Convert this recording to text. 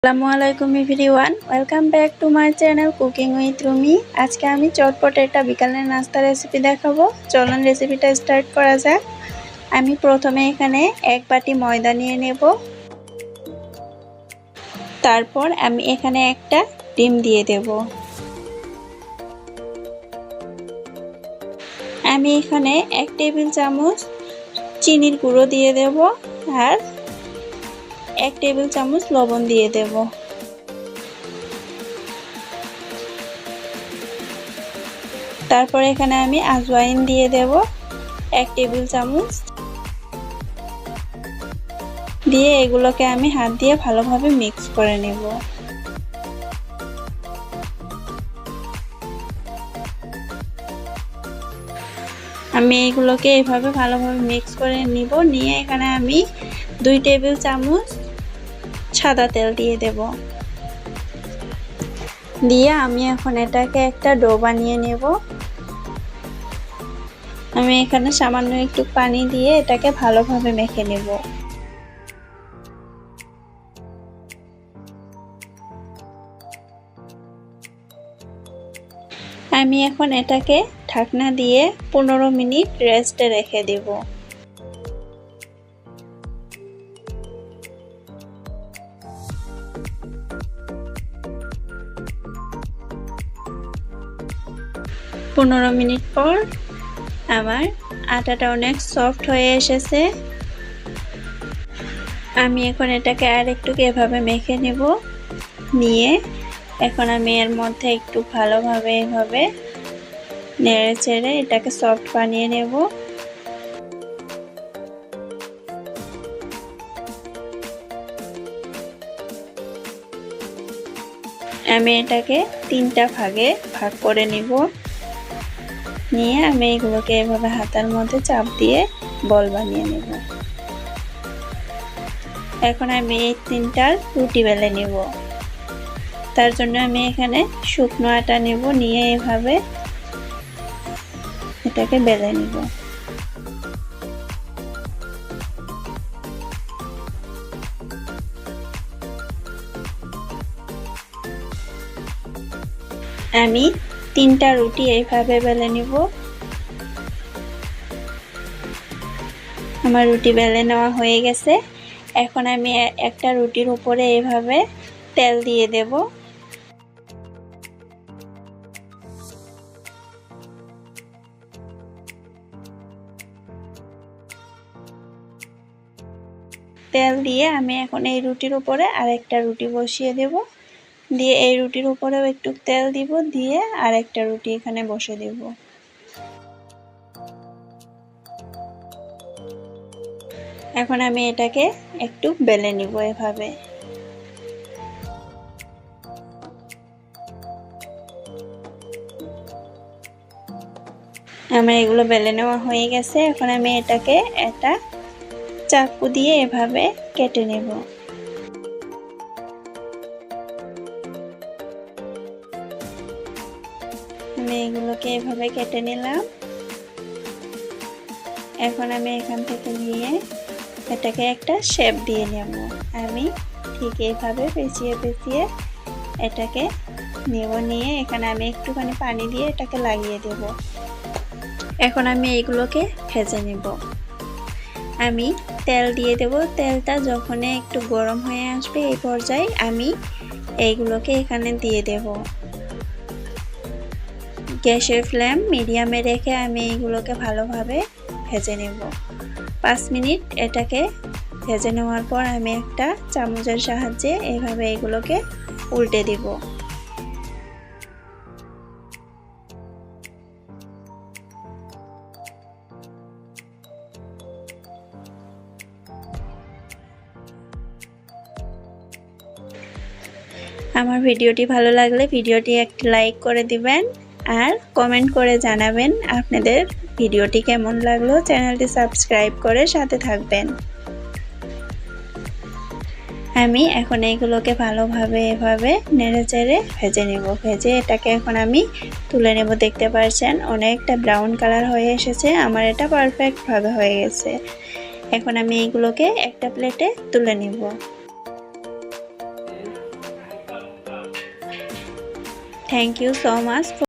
আসসালামু আলাইকুম everyone, welcome back to my channel cooking with Rumi. আজকে আমি চটপট একটা বিকালের নাস্তা রেসিপি দেখাবো। চলুন রেসিপিটা স্টার্ট করা যাক। আমি প্রথমে এখানে এক বাটি ময়দা নিয়ে নেব। তারপর আমি এখানে একটা ডিম দিয়ে দেব। আমি এখানে 1 টেবিল চামচ চিনির গুঁড়ো দিয়ে দেব আর 1 টেবিল চামচ লবণ দিয়ে দেব। তারপর এখানে আমি আজওয়াইন দিয়ে দেব 1 টেবিল চামচ। দিয়ে এগুলোকে আমি হাত দিয়ে ভালোভাবে মিক্স করে নেব। আমি এগুলোকে এইভাবে ভালোভাবে মিক্স করে নিব। নিয়ে এখানে আমি 2 টেবিল চামচ সাদা তেল দিয়ে দেব। দিয়ে আমি এখন এটাকে একটা ডো বানিয়ে নেব। আমি এখানে সামান্য একটু পানি দিয়ে এটাকে ভালোভাবে মেখে নেব। আমি এখন এটাকে ঢাকনা দিয়ে 15 মিনিট রেস্টে রেখে দেব। পনেরো মিনিট পর আমার আটাটা অনেক সফট হয়ে এসেছে। আমি এখন এটাকে আর একটু এভাবে মেখে নেব। নিয়ে এখন আমি এর মধ্যে একটু ভালোভাবে এভাবে নেড়ে চেড়ে এটাকে সফট বানিয়ে নেব। আমি এটাকে 3টা ভাগে ভাগ করে নিব। নিয়ে আমি এগুলোকে এভাবে হাতের মধ্যে চাপ দিয়ে বল বানিয়ে নেব। এখন আমি এই 3টার রুটি বেলে নেব। তার জন্য আমি এখানে শুকনো আটা নেব। নিয়ে এভাবে এটাকে বেলে নেব। আমি 3টা রুটি এইভাবে বেলে নিব। আমার রুটি বেলে নেওয়া হয়ে গেছে। এখন আমি একটা রুটির উপরে এইভাবে তেল দিয়ে দেব। তেল দিয়ে আমি এখন এই রুটির উপরে আরেকটা রুটি বসিয়ে দেব। দিয়ে এই রুটির উপরেও একটু তেল দিব। দিয়ে আরেকটা রুটি এখানে বসে দেব। এখন আমি এটাকে একটু বেলে নিব এভাবে। আমার এগুলো বেলে নেওয়া হয়ে গেছে। এখন আমি এটাকে একটা চাকু দিয়ে এভাবে কেটে নেব। আমি এগুলোকে এভাবে কেটে নিলাম। এখন আমি এখান থেকে নিয়ে এটাকে একটা শেপ দিয়ে নেব। আমি ঠিক এইভাবে পেঁচিয়ে পেঁচিয়ে এটাকে নেব। নিয়ে এখানে আমি একটুখানি পানি দিয়ে এটাকে লাগিয়ে দেব। এখন আমি এইগুলোকে ভেজে নেব। আমি তেল দিয়ে দেব। তেলটা যখন একটু গরম হয়ে আসবে এই পর্যায়ে আমি এইগুলোকে এখানে দিয়ে দেব। গ্যাসের ফ্লেম মিডিয়ামে রেখে আমি এইগুলোকে ভালোভাবে ভেজে নেব। 5 মিনিট এটাকে ভেজে নেওয়ার পর আমি একটা চামচের সাহায্যে এইভাবে এগুলোকে উল্টে দিব। আমার ভিডিওটি ভালো লাগলে ভিডিওটি একটি লাইক করে দিবেন আর কমেন্ট করে জানাবেন আপনাদের ভিডিওটি কেমন লাগলো। চ্যানেলটি সাবস্ক্রাইব করে সাথে থাকবেন। আমি এখন এইগুলোকে ভালোভাবে এভাবে নেড়ে চেড়ে ভেজে নেব। ভেজে এটাকে এখন আমি তুলে নেব। দেখতে পাচ্ছেন অনেকটা ব্রাউন কালার হয়ে এসেছে। আমার এটা পারফেক্ট ভাবে হয়ে গেছে। এখন আমি এইগুলোকে একটা প্লেটে তুলে নেব। Thank you so much.